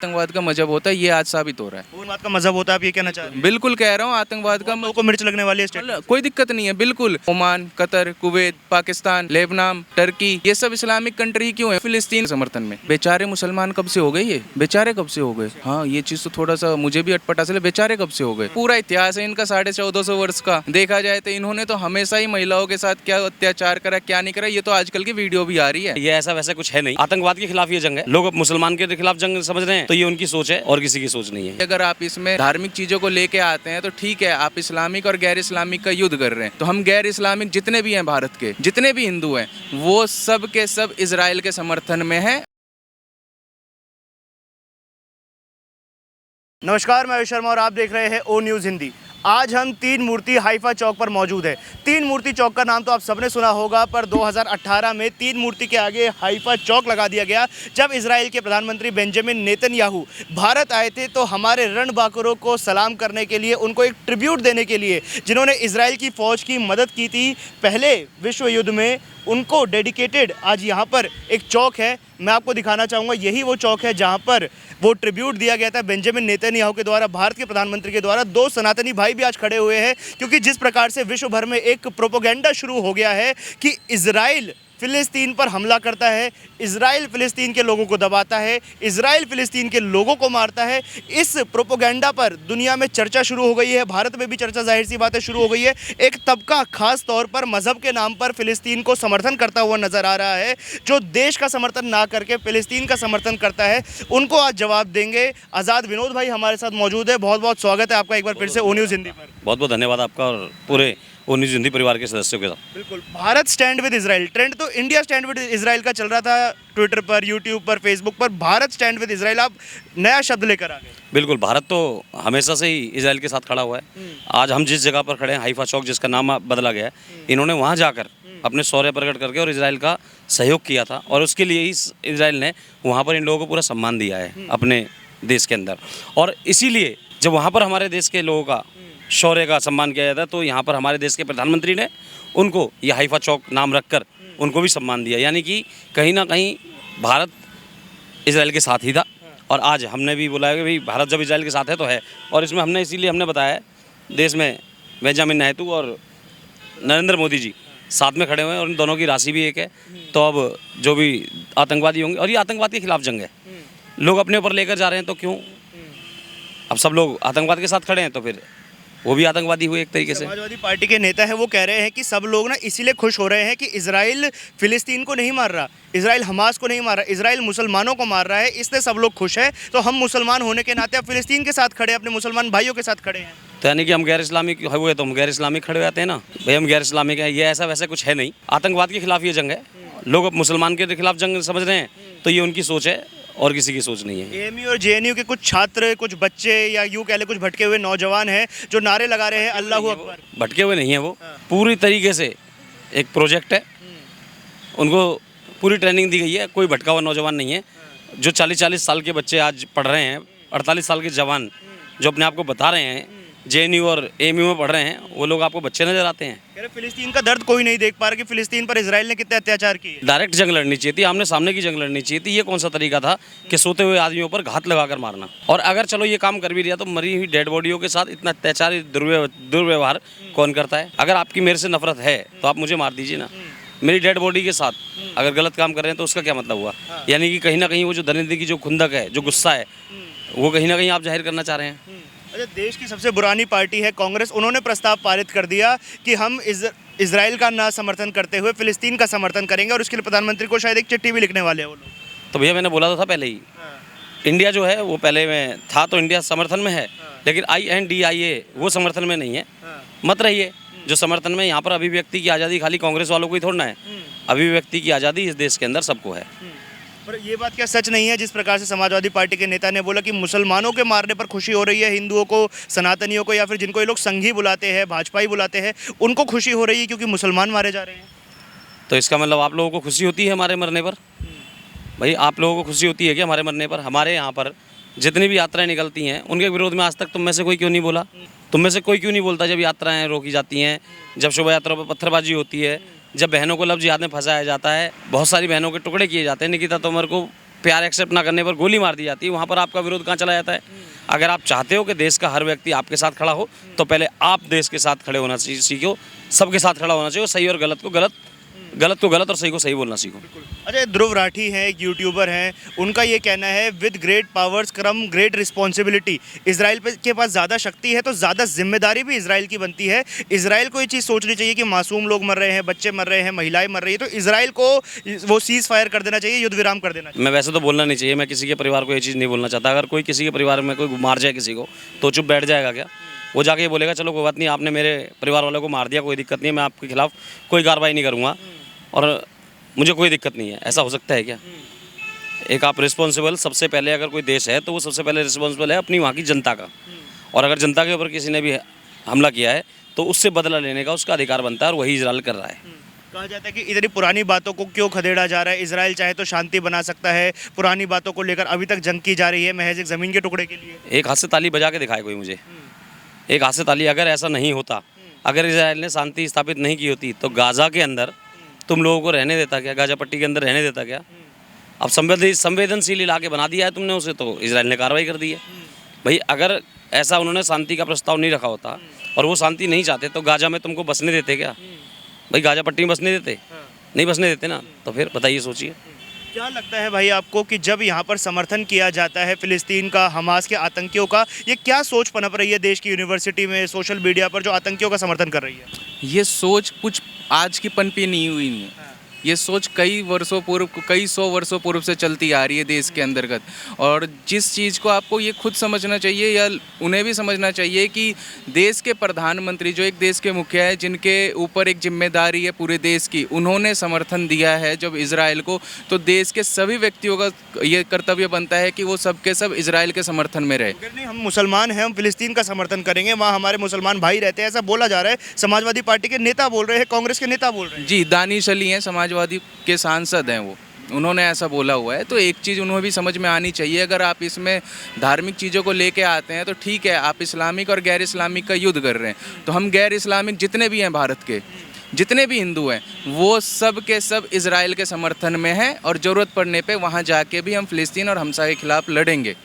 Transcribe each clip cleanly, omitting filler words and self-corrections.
आतंकवाद का मजहब होता है, ये आज साबित हो रहा है। कौन बात का मजहब होता है, आप ये कहना चाह रहे हैं? बिल्कुल कह रहा हूँ, आतंकवाद का लोगों को मिर्च लगने वाली है स्टेट। कोई दिक्कत नहीं है। बिल्कुल Oman, Qatar, Kuwait, Pakistan, Lebanon, Turkey, ये सब इस्लामिक कंट्री क्यों है फिलिस्तीन समर्थन में? बेचारे मुसलमान कब से हो गए? ये बेचारे कब से हो गए? हाँ, ये चीज तो थोड़ा सा मुझे भी अटपटा से बेचारे कब से हो गए। पूरा इतिहास है इनका 1450 वर्ष का। देखा जाए तो इन्होंने तो हमेशा ही महिलाओं के साथ क्या अत्याचार करा, क्या नहीं करा, ये तो आजकल की वीडियो भी आ रही है। ये ऐसा वैसा कुछ है नहीं। आतंकवाद के खिलाफ ये जंग है। लोग मुसलमान के खिलाफ जंग समझ रहे हैं, तो ये उनकी सोच है और किसी की सोच नहीं है। अगर आप इसमें धार्मिक चीजों को लेके आते हैं तो ठीक है, आप इस्लामिक और गैर इस्लामिक का युद्ध कर रहे हैं, तो हम गैर इस्लामिक जितने भी हैं भारत के, जितने भी हिंदू हैं, वो सब के सब इजराइल के समर्थन में हैं। नमस्कार, मैं अविश शर्मा और आप देख रहे हैं ओ न्यूज़ हिंदी। आज हम तीन मूर्ति हाइफा चौक पर मौजूद है। तीन मूर्ति चौक का नाम तो आप सबने सुना होगा, पर 2018 में तीन मूर्ति के आगे हाइफा चौक लगा दिया गया। जब इजराइल के प्रधानमंत्री बेंजामिन नेतन्याहू भारत आए थे तो हमारे रणबांकुरों को सलाम करने के लिए, उनको एक ट्रिब्यूट देने के लिए, जिन्होंने इजराइल की फ़ौज की मदद की थी पहले विश्व युद्ध में, उनको डेडिकेटेड आज यहाँ पर एक चौक है। मैं आपको दिखाना चाहूँगा, यही वो चौक है जहाँ पर वो ट्रिब्यूट दिया गया था बेंजामिन नेतन्याहू के द्वारा, भारत के प्रधानमंत्री के द्वारा। दो सनातनी भाई भी आज खड़े हुए हैं, क्योंकि जिस प्रकार से विश्व भर में एक प्रोपेगेंडा शुरू हो गया है कि इजराइल फ़िलिस्तीन पर हमला करता है, इजराइल फ़िलिस्तीन के लोगों को दबाता है, इजराइल फ़िलिस्तीन के लोगों को मारता है। इस प्रोपेगेंडा पर दुनिया में चर्चा शुरू हो गई है, भारत में भी चर्चा जाहिर सी बात है शुरू हो गई है। एक तबका खास तौर पर मज़हब के नाम पर फ़िलिस्तीन को समर्थन करता हुआ नज़र आ रहा है। जो देश का समर्थन ना करके फ़िलिस्तीन का समर्थन करता है, उनको आज जवाब देंगे। आज़ाद विनोद भाई हमारे साथ मौजूद है। बहुत बहुत स्वागत है आपका एक बार फिर से ओ न्यूज़ हिंदी पर। बहुत बहुत धन्यवाद आपका और पूरे ओ न्यूज़ हिंदी परिवार के सदस्यों के साथ। बिल्कुल, Bharat stand with Israel, trend तो इंडिया स्टैंड विद इजराइल का चल रहा था ट्विटर पर, यूट्यूब पर, फेसबुक पर। भारत स्टैंड विद इजराइल आप नया शब्द लेकर आ गए। बिल्कुल, भारत तो हमेशा से ही इजराइल के साथ खड़ा हुआ है। आज हम जिस जगह पर खड़े हैं, हाइफा चौक, जिसका नाम बदला गया है, इन्होंने वहाँ जाकर अपने शौर्य प्रकट करके और इजराइल का सहयोग किया था, और उसके लिए ही इजराइल ने वहाँ पर इन लोगों को पूरा सम्मान दिया है अपने देश के अंदर। और इसीलिए जब वहाँ पर हमारे देश के लोगों का शौर्य का सम्मान किया जाता है, तो यहाँ पर हमारे देश के प्रधानमंत्री ने उनको ये हाइफा चौक नाम रखकर उनको भी सम्मान दिया। यानी कि कहीं ना कहीं भारत इजराइल के साथ ही था, और आज हमने भी बोला है कि भाई भारत जब इजराइल के साथ है तो है। और इसमें हमने इसीलिए हमने बताया है, देश में बेंजामिन नेतन्याहू और नरेंद्र मोदी जी साथ में खड़े हुए हैं, और इन दोनों की राशि भी एक है। तो अब जो भी आतंकवादी होंगे, और ये आतंकवाद के खिलाफ जंग है, लोग अपने ऊपर लेकर जा रहे हैं, तो क्यों? अब सब लोग आतंकवाद के साथ खड़े हैं तो फिर वो भी आतंकवादी हुए एक तरीके से। समाजवादी पार्टी के नेता है, वो कह रहे हैं कि सब लोग ना इसीलिए खुश हो रहे हैं कि इजराइल फिलिस्तीन को नहीं मार रहा, इजराइल हमास को नहीं मार रहा, इजराइल मुसलमानों को मार रहा है, इसलिए सब लोग खुश हैं। तो हम मुसलमान होने के नाते अब फिलिस्तीन के साथ खड़े हैं, अपने मुसलमान भाइयों के साथ खड़े हैं। तो यानी कि हम गैर इस्लामिक हुए तो हम गैर इस्लामिक खड़े हो जाते हैं ना भाई, हम गैर इस्लामिक हैं। ये ऐसा वैसा कुछ है नहीं। आतंकवाद के खिलाफ ये जंग है। लोग मुसलमान के खिलाफ जंग समझ रहे हैं, तो ये उनकी सोच है और किसी की सोच नहीं है। एएमयू और जेएनयू के कुछ छात्र, कुछ बच्चे, या यूँ कह ले कुछ भटके हुए नौजवान हैं जो नारे लगा रहे हैं अल्लाहू अकबर। भटके हुए नहीं है वो, पूरी तरीके से एक प्रोजेक्ट है, उनको पूरी ट्रेनिंग दी गई है। कोई भटका हुआ नौजवान नहीं है। जो 40-40 साल के बच्चे आज पढ़ रहे हैं, 48 साल के जवान जो अपने आप को बता रहे हैं जेएनयू और एएमयू में पढ़ रहे हैं, वो लोग आपको बच्चे नजर आते हैं। कह रहे फिलिस्तीन का दर्द कोई नहीं देख पा रहा कि फिलिस्तीन पर इजराइल ने कितने अत्याचार किए। डायरेक्ट जंग लड़नी चाहिए थी, आमने सामने की जंग लड़नी चाहिए थी। ये कौन सा तरीका था कि सोते हुए आदमियों पर घात लगाकर मारना? और अगर चलो ये काम कर भी दिया, तो मरी हुई डेड बॉडियों के साथ इतना अत्याचार, दुर्व्यवहार कौन करता है? अगर आपकी मेरे से नफरत है तो आप मुझे मार दीजिए ना। मेरी डेड बॉडी के साथ अगर गलत काम कर रहे हैं तो उसका क्या मतलब हुआ? यानी कि कहीं ना कहीं वो जो दरिंदगी की जो खुंदक है, जो गुस्सा है, वो कहीं ना कहीं आप जाहिर करना चाह रहे हैं। अच्छा, देश की सबसे पुरानी पार्टी है कांग्रेस, उन्होंने प्रस्ताव पारित कर दिया कि हम इजराइल का ना समर्थन करते हुए फिलिस्तीन का समर्थन करेंगे, और उसके लिए प्रधानमंत्री को शायद एक चिट्ठी भी लिखने वाले हैं वो लोग। तो भैया मैंने बोला तो था पहले ही, इंडिया जो है वो पहले में था, तो इंडिया समर्थन में है, लेकिन INDIA वो समर्थन में नहीं है। मत रहिए जो समर्थन में। यहाँ पर अभिव्यक्ति की आज़ादी खाली कांग्रेस वालों को ही थोड़ा है, अभिव्यक्ति की आज़ादी इस देश के अंदर सबको है। पर ये बात क्या सच नहीं है, जिस प्रकार से समाजवादी पार्टी के नेता ने बोला कि मुसलमानों के मारने पर खुशी हो रही है, हिंदुओं को, सनातनियों को, या फिर जिनको ये लोग संघी बुलाते हैं, भाजपाई बुलाते हैं, उनको खुशी हो रही है क्योंकि मुसलमान मारे जा रहे हैं? तो इसका मतलब आप लोगों को खुशी होती है हमारे मरने पर? भाई आप लोगों को खुशी होती है कि हमारे मरने पर? हमारे यहाँ पर जितनी भी यात्राएं निकलती हैं, उनके विरोध में आज तक तुम में से कोई क्यों नहीं बोला? तुम में से कोई क्यों नहीं बोलता जब यात्राएं रोकी जाती हैं, जब शोभा यात्राओं पर पत्थरबाजी होती है, जब बहनों को लव जिहाद में फंसाया जाता है, बहुत सारी बहनों के टुकड़े किए जाते हैं? निकिता तोमर को प्यार एक्सेप्ट ना करने पर गोली मार दी जाती है, वहाँ पर आपका विरोध कहाँ चला जाता है। अगर आप चाहते हो कि देश का हर व्यक्ति आपके साथ खड़ा हो, तो पहले आप देश के साथ खड़े होना सीखो, सबके साथ खड़ा होना चाहिए, सही और गलत को गलत, गलत को गलत और सही को सही बोलना सीखो। अच्छा, ध्रुव राठी हैं, एक यूट्यूबर हैं, उनका ये कहना है with great powers come great responsibility. Israel के पास ज़्यादा शक्ति है तो ज़्यादा जिम्मेदारी भी इसराइल की बनती है। इसराइल को ये चीज़ सोचनी चाहिए कि मासूम लोग मर रहे हैं, बच्चे मर रहे हैं, महिलाएं मर रही है, तो इसराइल को वो सीज़ फायर कर देना चाहिए, युद्ध विराम कर देना चाहिए। मैं वैसे तो बोलना नहीं चाहिए, मैं किसी के परिवार को ये चीज़ नहीं बोलना चाहता। अगर कोई किसी के परिवार में कोई मार जाए किसी को, तो चुप बैठ जाएगा क्या? वो जाके ये बोलेगा चलो कोई बात नहीं, आपने मेरे परिवार वालों को मार दिया, कोई दिक्कत नहीं है, मैं आपके खिलाफ कोई कार्रवाई नहीं करूँगा और मुझे कोई दिक्कत नहीं है। ऐसा हो सकता है क्या? एक आप रिस्पॉन्सिबल, सबसे पहले अगर कोई देश है तो वो सबसे पहले रिस्पॉन्सिबल है अपनी वहाँ की जनता का, और अगर जनता के ऊपर किसी ने भी हमला किया है तो उससे बदला लेने का उसका अधिकार बनता है, और वही इजराइल कर रहा है। कहा जाता है कि इतनी पुरानी बातों को क्यों खदेड़ा जा रहा है, इसराइल चाहे तो शांति बना सकता है, पुरानी बातों को लेकर अभी तक जंग की जा रही है महज एक ज़मीन के टुकड़े के लिए। एक हाथ से ताली बजा के दिखाए कोई मुझे, एक हाथ से ताली। अगर ऐसा नहीं होता, अगर इसराइल ने शांति स्थापित नहीं की होती, तो गाज़ा के अंदर तुम लोगों को रहने देता क्या? गाज़ा पट्टी के अंदर रहने देता क्या? अब संवेदनशील इलाके बना दिया है तुमने उसे, तो इसराइल ने कार्रवाई कर दी है। भाई अगर ऐसा उन्होंने शांति का प्रस्ताव नहीं रखा होता और वो शांति नहीं चाहते, तो गाज़ा में तुमको बसने देते क्या? भाई गाज़ा पट्टी में बसने देते? नहीं बसने देते ना। तो फिर बताइए, सोचिए। क्या लगता है भाई आपको कि जब यहाँ पर समर्थन किया जाता है फ़िलिस्तीन का, हमास के आतंकियों का, ये क्या सोच पनप रही है देश की यूनिवर्सिटी में, सोशल मीडिया पर जो आतंकियों का समर्थन कर रही है? ये सोच कुछ आज की पनपी नहीं हुई नहीं है। ये सोच कई वर्षों पूर्व, कई 100 वर्षों पूर्व से चलती आ रही है देश के अंतर्गत। और जिस चीज़ को आपको ये खुद समझना चाहिए या उन्हें भी समझना चाहिए कि देश के प्रधानमंत्री, जो एक देश के मुखिया है, जिनके ऊपर एक जिम्मेदारी है पूरे देश की, उन्होंने समर्थन दिया है जब इजराइल को, तो देश के सभी व्यक्तियों का ये कर्तव्य बनता है कि वो सब के सब इजराइल के समर्थन में रहे। अगर नहीं, हम मुसलमान हैं, हम फ़िलिस्तीन का समर्थन करेंगे, वहाँ हमारे मुसलमान भाई रहते हैं, ऐसा बोला जा रहा है। समाजवादी पार्टी के नेता बोल रहे हैं, कांग्रेस के नेता बोल रहे हैं। जी, दानिश अली हैं, समाजवादी के सांसद हैं, वो उन्होंने ऐसा बोला हुआ है। तो एक चीज़ उन्हें भी समझ में आनी चाहिए, अगर आप इसमें धार्मिक चीज़ों को लेके आते हैं तो ठीक है, आप इस्लामिक और गैर इस्लामिक का युद्ध कर रहे हैं, तो हम गैर इस्लामिक जितने भी हैं भारत के, जितने भी हिंदू हैं, वो सब के सब इजराइल के समर्थन में हैं, और ज़रूरत पड़ने पे वहाँ जाके भी हम फ़िलिस्तीन और हमसा के खिलाफ लड़ेंगे।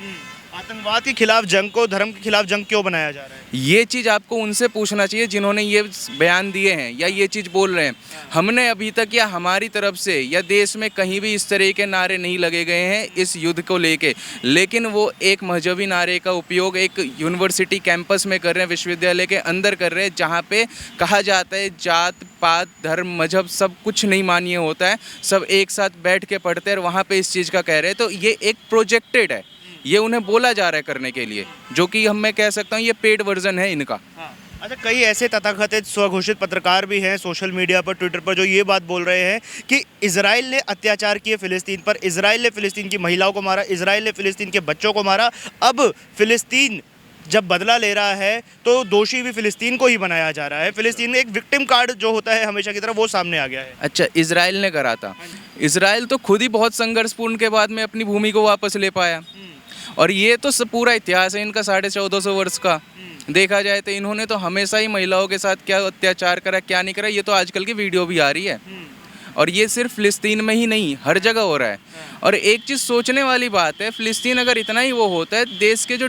आतंकवाद के खिलाफ जंग को धर्म के खिलाफ जंग क्यों बनाया जा रहा है? ये चीज़ आपको उनसे पूछना चाहिए जिन्होंने ये बयान दिए हैं या ये चीज़ बोल रहे हैं। हमने अभी तक या हमारी तरफ से या देश में कहीं भी इस तरह के नारे नहीं लगे गए हैं इस युद्ध को लेके, लेकिन वो एक मजहबी नारे का उपयोग एक यूनिवर्सिटी कैंपस में कर रहे हैं, विश्वविद्यालय के अंदर कर रहे हैं, जहाँ पे कहा जाता है जात पात धर्म मजहब सब कुछ नहीं मान्य होता है, सब एक साथ बैठ के पढ़ते हैं, और वहाँ पे इस चीज़ का कह रहे हैं। तो ये एक प्रोजेक्टेड है, ये उन्हें बोला जा रहा है करने के लिए, जो कि मैं कह सकता हूँ ये पेड वर्जन है इनका। अच्छा, कई ऐसे तथाकथित स्वघोषित पत्रकार भी हैं सोशल मीडिया पर, ट्विटर पर, जो ये बात बोल रहे हैं कि इजराइल ने अत्याचार किए फ़िलिस्तीन पर, इजराइल ने फ़िलिस्तीन की महिलाओं को मारा, इजराइल ने फ़िलिस्तीन के बच्चों को मारा। अब फ़िलिस्तीन जब बदला ले रहा है तो दोषी भी फ़िलिस्तीन को ही बनाया जा रहा है। फ़िलिस्तीन में एक विक्टिम कार्ड जो होता है हमेशा की तरह, वो सामने आ गया है। अच्छा, इजराइल ने करा था? इजराइल तो खुद ही बहुत संघर्षपूर्ण के बाद में अपनी भूमि को वापस ले पाया, और ये तो पूरा इतिहास है इनका 1450 वर्ष का। देखा जाए तो इन्होंने तो हमेशा ही महिलाओं के साथ क्या अत्याचार करा, क्या नहीं करा, ये तो आजकल की वीडियो भी आ रही है। और ये सिर्फ फ़िलिस्तीन में ही नहीं, हर जगह हो रहा है। और एक चीज़ सोचने वाली बात है, फ़िलिस्तीन अगर इतना ही वो होता है, देश के जो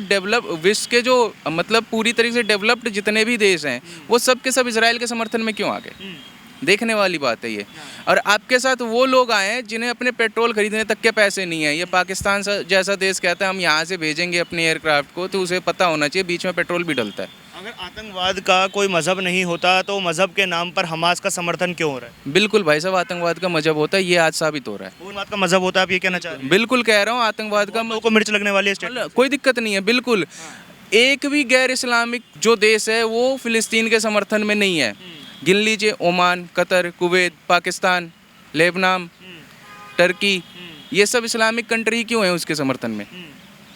विश्व के जो मतलब पूरी तरीके से डेवलप्ड जितने भी देश हैं, वो सब के सब इजराइल के समर्थन में क्यों आ गए? देखने वाली बात है ये। और आपके साथ वो लोग आए हैं जिन्हें अपने पेट्रोल खरीदने तक के पैसे नहीं है। ये पाकिस्तान जैसा देश कहता है हम यहाँ से भेजेंगे अपने एयरक्राफ्ट को, तो उसे पता होना चाहिए बीच में पेट्रोल भी डलता है। अगर आतंकवाद का कोई मजहब नहीं होता तो मजहब के नाम पर हमास का समर्थन क्यों हो रहा है? बिल्कुल भाई साहब, आतंकवाद का मजहब होता है, ये आज साबित हो रहा है। कौन बात का मजहब होता है, आप ये कहना चाह रहे हैं? बिल्कुल कह रहा हूँ, आतंकवाद का लोगों को मिर्च लगने वाली है स्टेटमेंट। कोई दिक्कत नहीं है। बिल्कुल, एक भी गैर इस्लामिक जो देश है वो फ़िलिस्तीन के समर्थन में नहीं है। गिन लीजिए, Oman, Qatar, Kuwait, Pakistan, Lebanon, Turkey, ये सब इस्लामिक कंट्री क्यों है उसके समर्थन में?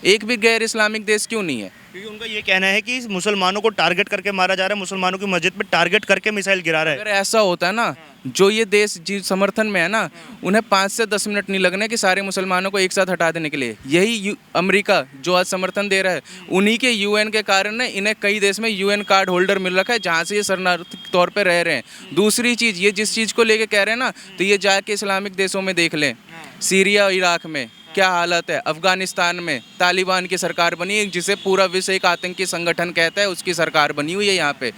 एक भी गैर इस्लामिक देश क्यों नहीं है? क्योंकि उनका ये कहना है कि मुसलमानों को टारगेट करके मारा जा रहा है, मुसलमानों की मस्जिद पे टारगेट करके मिसाइल गिरा रहा है। अगर ऐसा होता है ना, जो ये देश जी समर्थन में है ना, उन्हें 5 से 10 मिनट नहीं लगने कि सारे मुसलमानों को एक साथ हटा देने के लिए। यही अमेरिका जो आज समर्थन दे रहा है, उन्हीं के यूएन के कारण ने इन्हें कई देश में यूएन कार्ड होल्डर मिल रखा है, जहाँ से ये शरणार्थी तौर पर रह रहे हैं। दूसरी चीज़, ये जिस चीज़ को लेके कह रहे हैं ना, तो ये जाके इस्लामिक देशों में देख लें, सीरिया, इराक में क्या हालत है। अफगानिस्तान में तालिबान की सरकार बनी है, जिसे पूरा विश्व एक आतंकी संगठन कहता है, उसकी सरकार बनी हुई है यहाँ पे।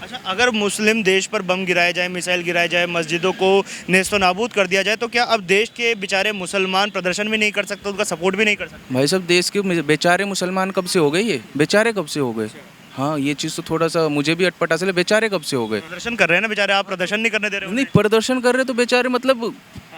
अच्छा, अगर मुस्लिम देश पर बम गिराए जाए, मिसाइल गिराए जाए, मस्जिदों को नेस्तो नाबूद कर दिया जाए, तो क्या अब देश के बेचारे मुसलमान प्रदर्शन भी नहीं कर सकते, उनका सपोर्ट भी नहीं कर सकते? भाई साहब, देश के बेचारे मुसलमान कब से हो गए? ये बेचारे कब से हो गए? हाँ, ये चीज़ तो थोड़ा सा मुझे भी अटपटा चले, बेचारे कब से हो गए? प्रदर्शन कर रहे हैं ना बेचारे, आप प्रदर्शन नहीं करने दे रहे हो नहीं, प्रदर्शन कर रहे तो बेचारे मतलब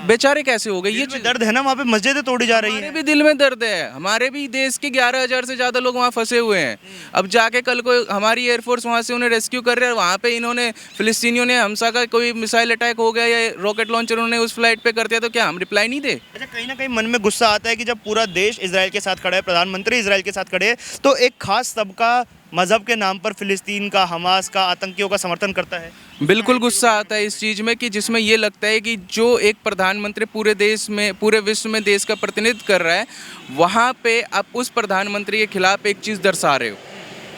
बेचारे कैसे हो गए? ये ये दर्द है ना, वहाँ पे मस्जिदें तोड़ी जा रही हमारे हैं। भी दिल में दर्द है। हमारे भी देश के 11,000 से ज़्यादा लोग वहाँ फंसे हुए हैं। अब जाके कल को हमारी एयरफोर्स वहाँ से उन्हें रेस्क्यू कर रहे हैं, वहाँ पे इन्होंने फिलिस्तीनियों ने हमसा का कोई मिसाइल अटैक हो गया या रॉकेट लॉन्चर उन्होंने उस फ्लाइट पे कर दिया, तो क्या हम रिप्लाई नहीं दे? अच्छा, कहीं ना कहीं मन में गुस्सा आता है कि जब पूरा देश इजराइल के साथ खड़ा है, प्रधानमंत्री इजराइल के साथ खड़े हैं, तो एक खास तबका मजहब के नाम पर फिलिस्तीन का, हमास का, आतंकियों का समर्थन करता है। बिल्कुल गुस्सा आता है इस चीज़ में कि जिसमें ये लगता है कि जो एक प्रधानमंत्री पूरे देश में, पूरे विश्व में देश का प्रतिनिधित्व कर रहा है, वहाँ पे आप उस प्रधानमंत्री के खिलाफ एक चीज़ दर्शा रहे हो।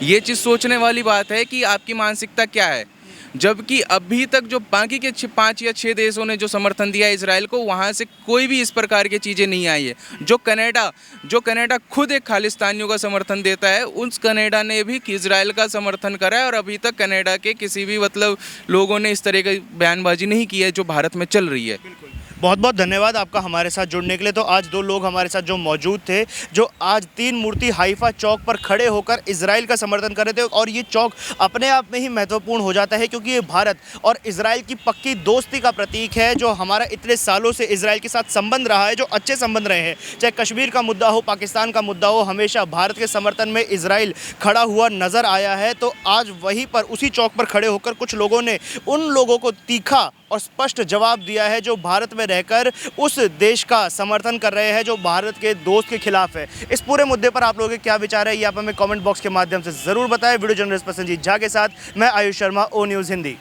ये चीज़ सोचने वाली बात है कि आपकी मानसिकता क्या है। जबकि अभी तक जो बाकी के 5 या 6 देशों ने जो समर्थन दिया है इसराइल को, वहाँ से कोई भी इस प्रकार की चीज़ें नहीं आई है। जो कनाडा खुद एक खालिस्तानियों का समर्थन देता है, उस कनाडा ने भी इसराइल का समर्थन करा है, और अभी तक कनाडा के किसी भी मतलब लोगों ने इस तरह की बयानबाजी नहीं की है जो भारत में चल रही है। बहुत बहुत धन्यवाद आपका हमारे साथ जुड़ने के लिए। तो आज 2 लोग हमारे साथ जो मौजूद थे, जो आज 3 मूर्ति हाइफा चौक पर खड़े होकर इजराइल का समर्थन कर रहे थे। और ये चौक अपने आप में ही महत्वपूर्ण हो जाता है, क्योंकि ये भारत और इजराइल की पक्की दोस्ती का प्रतीक है, जो हमारा इतने सालों से इजराइल के साथ संबंध रहा है, जो अच्छे संबंध रहे हैं। चाहे कश्मीर का मुद्दा हो, पाकिस्तान का मुद्दा हो, हमेशा भारत के समर्थन में इजराइल खड़ा हुआ नज़र आया है। तो आज वहीं पर, उसी चौक पर खड़े होकर कुछ लोगों ने उन लोगों को तीखा और स्पष्ट जवाब दिया है जो भारत में रहकर उस देश का समर्थन कर रहे हैं, जो भारत के दोस्त के खिलाफ है। इस पूरे मुद्दे पर आप लोगों के क्या विचार है, ये आप हमें कमेंट बॉक्स के माध्यम से ज़रूर बताएं। वीडियो जर्नलिस्ट प्रसन्नजीत झा के साथ मैं आयुष शर्मा, ओ न्यूज़ हिंदी।